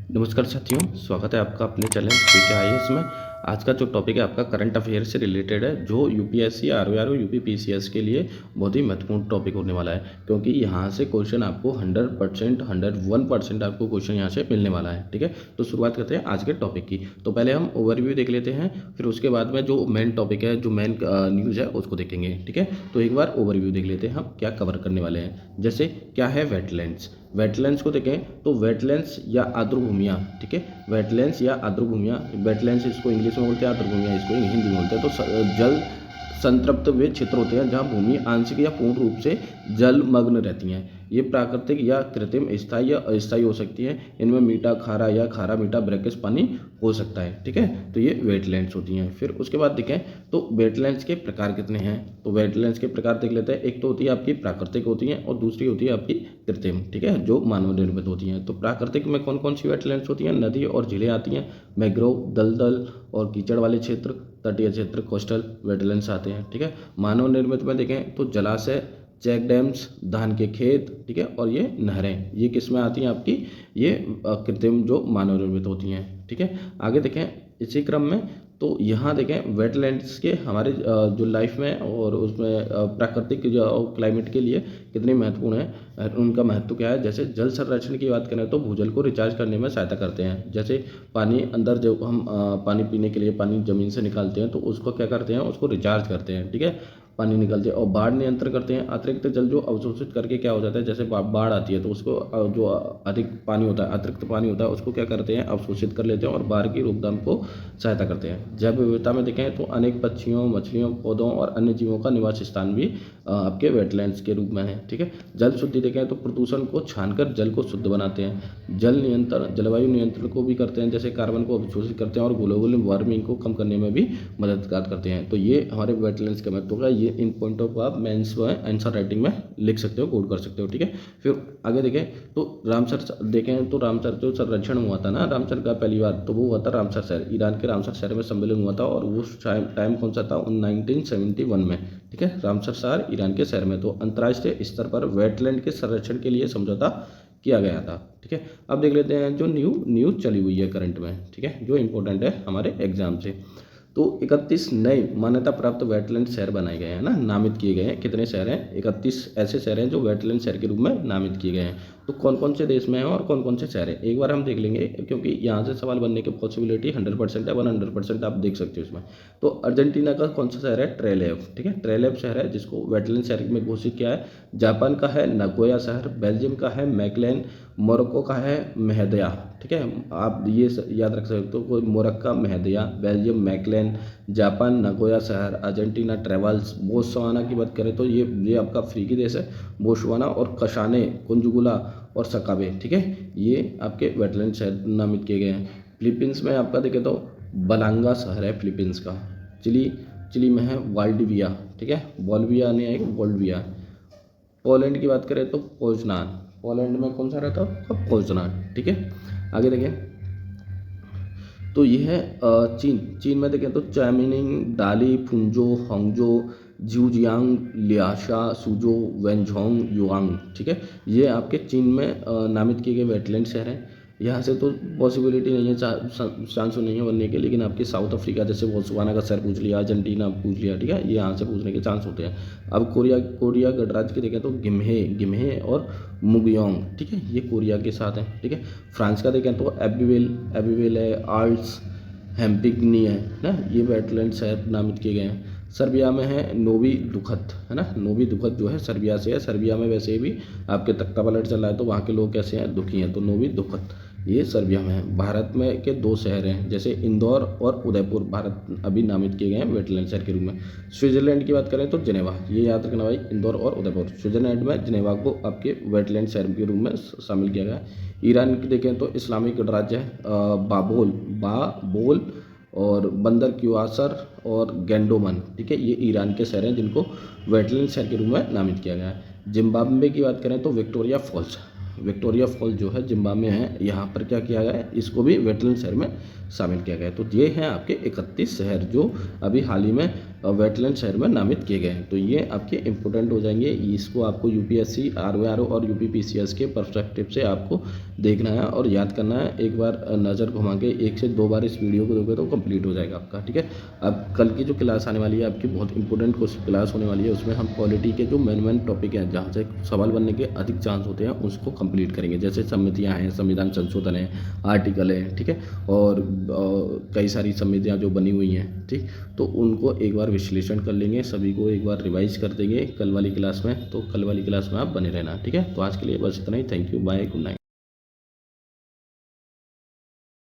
नमस्कार साथियों, स्वागत है आपका अपने चैनल क्विक आईएएस में। आज का जो टॉपिक है आपका करंट अफेयर से रिलेटेड है, जो यूपीएससी, आरओआर और यूपी पीसीएस के लिए बहुत ही महत्वपूर्ण टॉपिक होने वाला है, क्योंकि यहाँ से क्वेश्चन आपको 100%, 101% आपको क्वेश्चन यहाँ से मिलने वाला है। ठीक है, तो शुरुआत करते हैं आज के टॉपिक की। तो पहले हम ओवरव्यू देख लेते हैं, फिर उसके बाद में जो मेन टॉपिक है, जो मेन न्यूज़ है उसको देखेंगे। ठीक है, तो एक बार ओवरव्यू देख लेते हैं हम क्या कवर करने वाले हैं। जैसे क्या है वेटलैंड्स। वेटलैंड्स को देखें तो वेटलैंड्स या आर्द्रभूमियाँ, ठीक है, वेटलैंड्स या आर्द्रभूमियाँ, वेटलैंड्स इसको इंग्लिश में बोलते हैं, आर्द्रभूमियाँ इसको हिंदी में बोलते हैं। तो जल संतृप्त वे क्षेत्र होते हैं जहाँ भूमि आंशिक या पूर्ण रूप से जलमग्न रहती हैं। ये प्राकृतिक या कृत्रिम, स्थायी या अस्थायी हो सकती है। इनमें मीठा खारा या खारा मीठा ब्रैकेट पानी हो सकता है। ठीक है, तो ये वेटलैंड्स होती हैं। फिर उसके बाद देखें तो वेटलैंड्स के प्रकार कितने हैं। तो वेटलैंड्स के प्रकार देख लेते हैं। एक तो होती है आपकी प्राकृतिक होती हैं और दूसरी होती है आपकी कृत्रिम, ठीक है, जो मानव निर्मित होती हैं। तो प्राकृतिक में कौन कौन सी वेटलैंड्स होती हैं? नदी और झीलें आती हैं, मैंग्रोव, दलदल और कीचड़ वाले क्षेत्र, तटीय क्षेत्र, कोस्टल वेटलैंड्स आते हैं। ठीक है, मानव निर्मित में देखें तो जलाशय, चेक डैम्स, धान के खेत, ठीक है, और ये नहरें, ये किस में आती हैं आपकी? ये कृत्रिम जो मानव निर्मित होती हैं। ठीक है, आगे देखें इसी क्रम में तो यहाँ देखें वेटलैंड्स के हमारे जो लाइफ में और उसमें प्राकृतिक जो क्लाइमेट के लिए कितने महत्वपूर्ण है, उनका महत्व क्या है। जैसे जल संरक्षण की बात करें तो भूजल को रिचार्ज करने में सहायता करते हैं। जैसे पानी अंदर जो हम पानी पीने के लिए पानी ज़मीन से निकालते हैं तो उसको क्या करते हैं, उसको रिचार्ज करते हैं। ठीक है, पानी निकलते हैं। और बाढ़ नियंत्रण करते हैं। अतिरिक्त जल जो अवशोषित करके क्या हो जाता है, जैसे बाढ़ आती है तो उसको जो अधिक पानी होता है, अतिरिक्त पानी होता है, उसको क्या करते हैं, अवशोषित कर लेते हैं और बाढ़ की रोकथाम को सहायता करते हैं। जैव विविधता में देखें तो अनेक पक्षियों, मछलियों, पौधों और अन्य जीवों का निवास स्थान भी आपके वेटलैंड्स के रूप में है। ठीक है, जल शुद्धि देखें तो प्रदूषण को छानकर जल को शुद्ध बनाते हैं। जल नियंत्रण, जलवायु नियंत्रण को भी करते हैं, जैसे कार्बन को अवशोषित करते हैं और ग्लोबल वार्मिंग को कम करने में भी मददगार करते हैं। तो ये हमारे वेटलैंड्स का महत्व है। ये इन पॉइंटों को आप मेंस व आंसर राइटिंग में लिख सकते हो, कोड कर सकते हो। ठीक है, फिर आगे देखें तो रामसर देखें तो रामसर जो संरक्षण हुआ था ना, रामसर का पहली बार, तो वो हुआ था रामसर शहर, ईरान के रामसर शहर में सम्मेलन हुआ था। और वो टाइम कौन सा था? 1971 में। ठीक है, रामसर शहर ईरान के शहर में। तो अंतर्राष्ट्रीय स्तर पर वेटलैंड के संरक्षण के लिए समझौता किया गया था। ठीक है, अब देख लेते हैं जो न्यूज़ चली हुई है करंट में। ठीक है, जो इंपॉर्टेंट है हमारे एग्जाम से। तो 31 नए मान्यता प्राप्त वेटलैंड शहर बनाए गए हैं ना, नामित किए गए हैं। कितने शहर हैं? 31 ऐसे शहर हैं जो वेटलैंड शहर के रूप में नामित किए गए हैं। तो कौन कौन से देश में हैं और कौन कौन से शहर हैं, एक बार हम देख लेंगे, क्योंकि यहाँ से सवाल बनने की पॉसिबिलिटी 100% है, 100% आप देख सकते हो इसमें। तो अर्जेंटीना का कौन सा शहर है? ट्रेलेव। ठीक है, ट्रेलेव शहर है जिसको वेटलैंड शहर में घोषित किया है। जापान का है नगोया शहर। बेल्जियम का है मैकलेन। मोरक्को का है मेहदिया। ठीक है, आप ये याद रख सकते हो, कोई मोरक्का, Mehdiya, Belgium McLaren, Japan Nagoya शहर, अर्जेंटीना ट्रेवल्स। बोत्सवाना की बात करें तो ये आपका अफ्रीकी देश है, बोत्सवाना, और कशाने, कुंजगुला और सकाबे। ठीक है, ये आपके वेटलैंड शहर नामित किए गए हैं। फिलीपींस में आपका देखें तो बलांगा शहर है फिलीपींस का। चिली में है वाल्डिविया। ठीक है, बोल्विया नहीं है, बोल्विया। पोलैंड की बात करें तो पोजनान। पोलैंड में कौन सा रहता है? पोजनान। ठीक है, आगे देखें तो ये है चीन में देखें तो चैमिनिंग, डाली, फुंजो, होंगजो, ज्यूजियांग, लियाशा, सुजो, वेंझोंग, युआंग। ठीक है, ये आपके चीन में नामित किए गए वेटलैंड शहर हैं। यहाँ से तो पॉसिबिलिटी नहीं है, चांस नहीं है बनने के, लेकिन आपके साउथ अफ्रीका जैसे बोत्सवाना का शहर पूछ लिया, अर्जेंटीना पूछ लिया, ठीक है, ये यहाँ से पूछने के चांस होते हैं। अब कोरिया गणराज्य की देखें तो गिम्हे और मुगयोंग। ठीक है, ये कोरिया के साथ हैं। ठीक है, फ्रांस का देखें तो एबिवेल है, आर्ट्स, हेम्पिग्नी है ना, ये वेटलैंड शहर नामित किए गए हैं। सर्बिया में है नोवी दुखत, है ना, नोवी दुखत जो है सर्बिया से है। सर्बिया में वैसे भी आपके तख्ता पलट चल रहा है तो वहाँ के लोग कैसे हैं? दुखी हैं, तो नोवी दुखत ये सर्बिया में है। भारत में के दो शहर हैं, जैसे इंदौर और उदयपुर, भारत अभी नामित किए गए हैं वेटलैंड शहर के रूप में। स्विट्जरलैंड की बात करें तो जिनेवा, ये याद रखना भाई, इंदौर और उदयपुर। स्विट्जरलैंड में जिनेवा को आपके वेटलैंड शहर के रूप में शामिल किया गया है। ईरान की देखें तो इस्लामिक गणराज्य है, बाबोल और बंदर क्यूआसर और गेंडोमन। ठीक है, ये ईरान के शहर हैं जिनको वेटलैंड शहर के रूप में नामित किया गया है। जिम्बाब्वे की बात करें तो विक्टोरिया फॉल्स जो है जिम्बाब्वे है, यहाँ पर क्या किया गया है, इसको भी वेटलैंड शहर में शामिल किया गया है। तो ये हैं आपके 31 शहर जो अभी हाल ही में वेटलैंड शहर में नामित किए गए हैं। तो ये आपके इंपॉर्टेंट हो जाएंगे। इसको आपको यूपीएससी आरओआरओ और यूपीपीसीएस के पर्सपेक्टिव से आपको देखना है और याद करना है। एक बार नज़र घुमा के 1 से 2 बार इस वीडियो को दोगे तो कंप्लीट हो जाएगा आपका, ठीक है। अब कल की जो क्लास आने वाली है आपकी बहुत इंपॉर्टेंट क्लास होने वाली है। उसमें हम पॉलिटी के जो मेन टॉपिक हैं जहाँ से सवाल बनने के अधिक चांस होते हैं उसको कंप्लीट करेंगे। जैसे समितियाँ हैं, संविधान संशोधन है, आर्टिकल है, ठीक है, और कई सारी समितियाँ जो बनी हुई हैं, ठीक, तो उनको एक बार विश्लेषण कर लेंगे, सभी को एक बार रिवाइज कर देंगे कल वाली क्लास में। तो कल वाली क्लास में आप बने रहना, ठीक है। तो आज के लिए बस इतना ही। Thank you, bye, good night.